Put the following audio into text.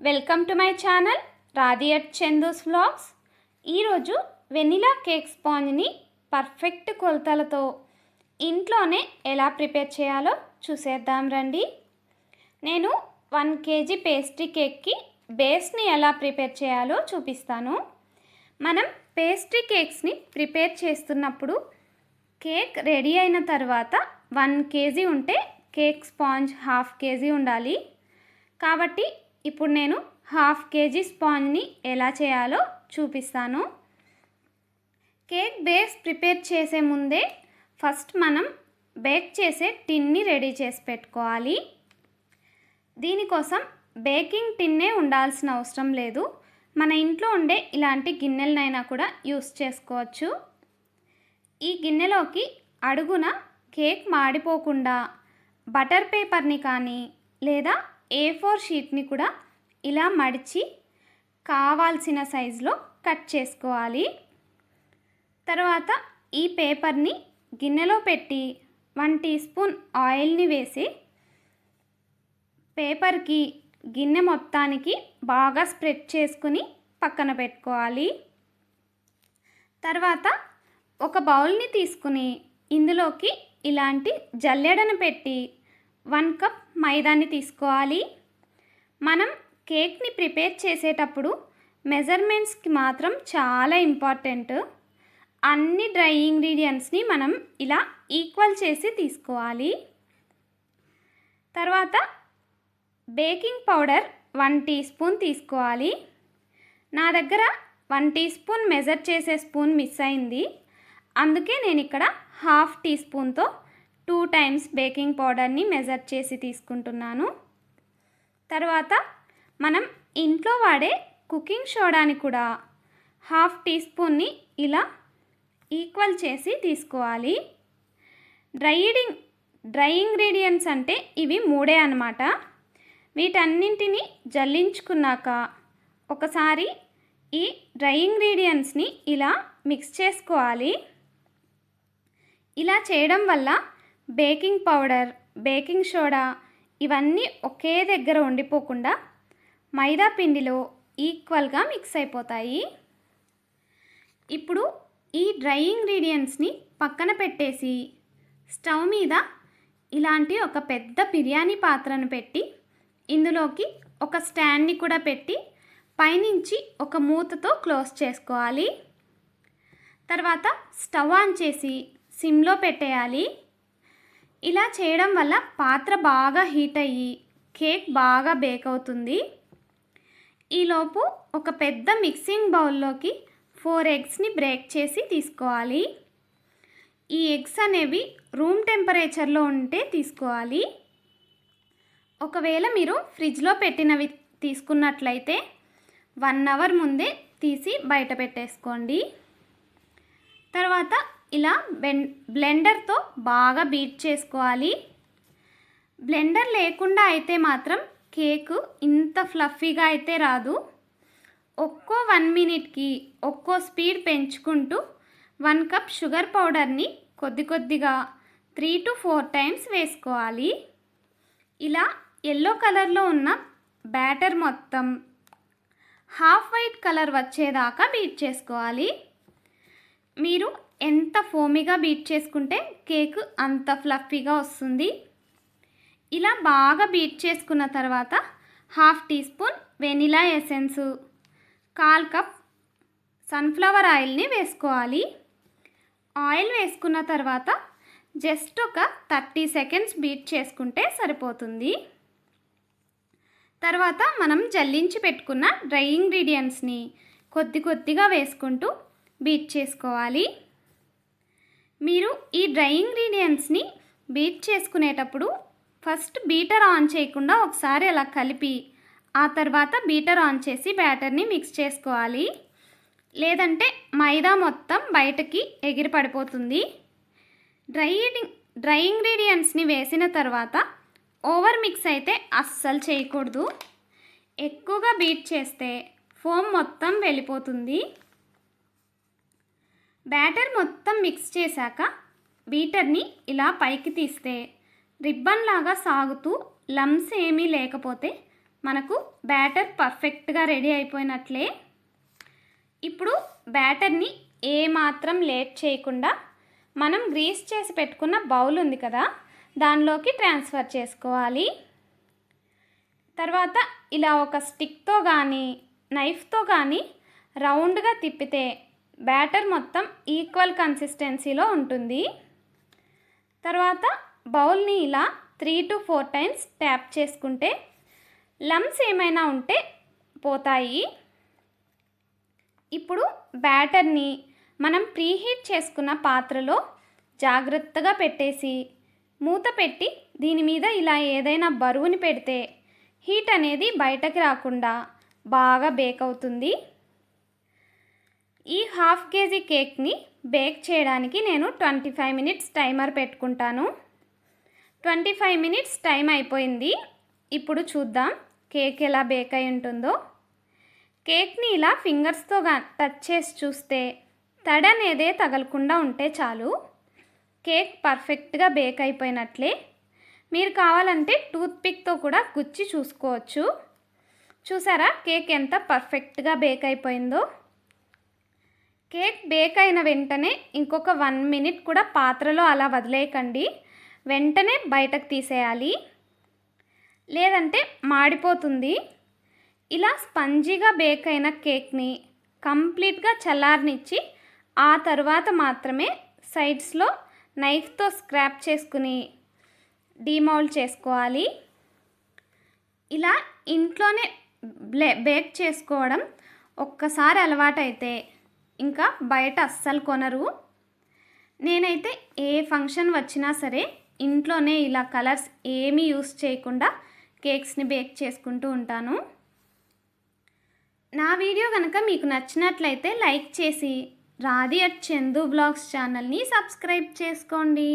Welcome to my channel Radhi at Chandu's vlogs. ఈరోజు vanilla cake స్పాంజ్ని perfect కొలతలతో ఇంట్లోనే ఎలా ప్రిపేర్ చేయాలో చూసేద్దాం రండి. నేను 1 kg పేస్ట్రీ కేక్కి బేస్ని ఎలా ప్రిపేర్ చేయాలో చూపిస్తాను. మనం పేస్ట్రీ కేక్స్ని ప్రిపేర్ చేస్తున్నప్పుడు కేక్ రెడీ అయిన తర్వాత 1 kg ఉంటే కేక్ స్పాంజ్ 1/2 kg ఉండాలి. కాబట్టి ఇప్పుడు నేను 1/2 kg స్పాంజ్ని ఎలా చేయాలో చూపిస్తాను. కేక్ బేస్ ప్రిపేర్ చేసే ముందే ఫస్ట్ మనం బేక్ చేసే టిన్ని రెడీ చేసి పెట్టుకోవాలి. దీనికోసం బేకింగ్ టిన్నే ఉండాల్సిన అవసరం లేదు. మన ఇంట్లో ఉండే ఇలాంటి గిన్నెలనైనా కూడా యూస్ చేసుకోవచ్చు. ఈ గిన్నెలోకి అడుగున కేక్ మాడిపోకుండా బటర్ పేపర్ని కానీ లేదా A4 షీట్ని కూడా ఇలా మడిచి కావాల్సిన సైజులో కట్ చేసుకోవాలి. తర్వాత ఈ పేపర్ని గిన్నెలో పెట్టి 1 టీ స్పూన్ ఆయిల్ని వేసి పేపర్కి గిన్నె మొత్తానికి బాగా స్ప్రెడ్ చేసుకుని పక్కన పెట్టుకోవాలి. తర్వాత ఒక బౌల్ని తీసుకుని ఇందులోకి ఇలాంటి జల్లెడను పెట్టి 1 కప్ మైదాని తీసుకోవాలి. మనం కేక్ని ప్రిపేర్ చేసేటప్పుడు మెజర్మెంట్స్కి మాత్రం చాలా ఇంపార్టెంట్. అన్ని డ్రై ఇంగ్రీడియంట్స్ని మనం ఇలా ఈక్వల్ చేసి తీసుకోవాలి. తర్వాత బేకింగ్ పౌడర్ 1 టీ స్పూన్ తీసుకోవాలి. నా దగ్గర 1 టీ స్పూన్ మెజర్ చేసే స్పూన్ మిస్ అయింది. అందుకే నేను ఇక్కడ 1/2 టీ స్పూన్తో 2 టైమ్స్ బేకింగ్ పౌడర్ని మెజర్ చేసి తీసుకుంటున్నాను. తర్వాత మనం ఇంట్లో వాడే కుకింగ్ సోడాని కూడా 1/2 టీ స్పూన్ని ఇలా ఈక్వల్ చేసి తీసుకోవాలి. డ్రై ఇంగ్రీడియంట్స్ అంటే ఇవి 3 అన్నమాట. వీటన్నింటినీ జల్లించుకున్నాక ఒకసారి ఈ డ్రై ఇంగ్రీడియంట్స్ని ఇలా మిక్స్ చేసుకోవాలి. ఇలా చేయడం వల్ల బేకింగ్ పౌడర్, బేకింగ్ సోడా ఇవన్నీ ఒకే దగ్గర ఉండిపోకుండా మైదా పిండిలో ఈక్వల్గా మిక్స్ అయిపోతాయి. ఇప్పుడు ఈ డ్రై ఇంగ్రీడియంట్స్ని పక్కన పెట్టేసి స్టవ్ మీద ఇలాంటి ఒక పెద్ద బిర్యానీ పాత్రను పెట్టి ఇందులోకి ఒక స్టాండ్ని కూడా పెట్టి పైనుంచి ఒక మూతతో క్లోజ్ చేసుకోవాలి. తర్వాత స్టవ్ ఆన్ చేసి సిమ్లో పెట్టేయాలి. ఇలా చేయడం వల్ల పాత్ర బాగా హీట్ అయ్యి కేక్ బాగా బేక్ అవుతుంది. ఈలోపు ఒక పెద్ద మిక్సింగ్ బౌల్లోకి 4 ఎగ్స్ని బ్రేక్ చేసి తీసుకోవాలి. ఈ ఎగ్స్ అనేవి రూమ్ టెంపరేచర్లో ఉంటే తీసుకోవాలి. ఒకవేళ మీరు ఫ్రిడ్జ్లో పెట్టినవి తీసుకున్నట్లయితే 1 అవర్ ముందే తీసి బయట పెట్టేసుకోండి. తర్వాత ఇలా బ్లెండర్తో బాగా బీట్ చేసుకోవాలి. బ్లెండర్ లేకుండా అయితే మాత్రం కేకు ఇంత ఫ్లఫీగా అయితే రాదు. ఒక్కో 1 మినిట్కి ఒక్కో స్పీడ్ పెంచుకుంటూ 1 కప్ షుగర్ పౌడర్ని కొద్దిగా 3 to 4 టైమ్స్ వేసుకోవాలి. ఇలా ఎల్లో కలర్లో ఉన్న బ్యాటర్ మొత్తం హాఫ్ వైట్ కలర్ వచ్చేదాకా బీట్ చేసుకోవాలి. మీరు ఎంత ఫోమీగా బీట్ చేసుకుంటే కేక్ అంత ఫ్లఫీగా వస్తుంది. ఇలా బాగా బీట్ చేసుకున్న తర్వాత 1/2 teaspoon vanilla essence, 1/4 cup sunflower ఆయిల్ని వేసుకోవాలి. ఆయిల్ వేసుకున్న తర్వాత జస్ట్ ఒక 30 సెకండ్స్ బీట్ చేసుకుంటే సరిపోతుంది. తర్వాత మనం జల్లించి పెట్టుకున్న డ్రై ఇంగ్రీడియంట్స్ని కొద్దిగా వేసుకుంటూ బీట్ చేసుకోవాలి. మీరు ఈ డ్రై ఇంగ్రీడియంట్స్ని బీట్ చేసుకునేటప్పుడు ఫస్ట్ బీటర్ ఆన్ చేయకుండా ఒకసారి అలా కలిపి ఆ తర్వాత బీటర్ ఆన్ చేసి బ్యాటర్ని మిక్స్ చేసుకోవాలి. లేదంటే మైదా మొత్తం బయటకి ఎగిరి పడిపోతుంది. డ్రై ఇంగ్రీడియంట్స్ని వేసిన తర్వాత ఓవర్ మిక్స్ అయితే అస్సలు చేయకూడదు. ఎక్కువగా బీట్ చేస్తే ఫోమ్ మొత్తం వెళ్ళిపోతుంది. బ్యాటర్ మొత్తం మిక్స్ చేశాక బీటర్ని ఇలా పైకి తీస్తే రిబ్బన్ లాగా సాగుతూ లమ్స్ ఏమీ లేకపోతే మనకు బ్యాటర్ పర్ఫెక్ట్గా రెడీ అయిపోయినట్లే. ఇప్పుడు బ్యాటర్ని ఏమాత్రం లేట్ చేయకుండా మనం గ్రీస్ చేసి పెట్టుకున్న బౌల్ ఉంది కదా, దానిలోకి ట్రాన్స్ఫర్ చేసుకోవాలి. తర్వాత ఇలా ఒక స్టిక్తో కానీ నైఫ్తో కానీ రౌండ్గా తిప్పితే బ్యాటర్ మొత్తం ఈక్వల్ కన్సిస్టెన్సీలో ఉంటుంది. తర్వాత బౌల్ని ఇలా 3 to 4 టైమ్స్ ట్యాప్ చేసుకుంటే లమ్స్ ఏమైనా ఉంటే పోతాయి. ఇప్పుడు బ్యాటర్ని మనం ప్రీహీట్ చేసుకున్న పాత్రలో జాగ్రత్తగా పెట్టేసి మూత పెట్టి దీని మీద ఇలా ఏదైనా బరువుని పెడితే హీట్ అనేది బయటకు రాకుండా బాగా బేక్ అవుతుంది. ఈ 1/2 kg కేక్ని బేక్ చేయడానికి నేను 25 minutes టైమర్ పెట్టుకుంటాను. 25 minutes టైం అయిపోయింది. ఇప్పుడు చూద్దాం కేక్ ఎలా బేక్ అయి ఉంటుందో. కేక్ని ఇలా ఫింగర్స్తో టచ్ చేసి చూస్తే తడి అనేదే తగలకుండా ఉంటే చాలు, కేక్ పర్ఫెక్ట్గా బేక్ అయిపోయినట్లే. మీరు కావాలంటే టూత్పిక్తో కూడా గుచ్చి చూసుకోవచ్చు. చూసారా కేక్ ఎంత పర్ఫెక్ట్గా బేక్ అయిపోయిందో. కేక్ బేక్ అయిన వెంటనే ఇంకొక 1 minute కూడా పాత్రలో అలా వదిలేయకండి, వెంటనే బయటకు తీసేయాలి, లేదంటే మాడిపోతుంది. ఇలా స్పంజీగా బేక్ అయిన కేక్ని కంప్లీట్గా చల్లారనిచ్చి ఆ తర్వాత మాత్రమే సైడ్స్లో నైఫ్తో స్క్రాప్ చేసుకుని డీమౌల్డ్ చేసుకోవాలి. ఇలా ఇంట్లోనే బేక్ చేసుకోవడం ఒక్కసారి అలవాటైతే ఇంకా బయట అస్సలు కొనరు. నేనైతే ఏ ఫంక్షన్ వచ్చినా సరే ఇంట్లోనే ఇలా కలర్స్ ఏమీ యూస్ చేయకుండా కేక్స్ని బేక్ చేసుకుంటూ ఉంటాను. నా వీడియో కనుక మీకు నచ్చినట్లయితే లైక్ చేసి రాధి @ చందు బ్లాగ్స్ ఛానల్ని సబ్స్క్రైబ్ చేసుకోండి.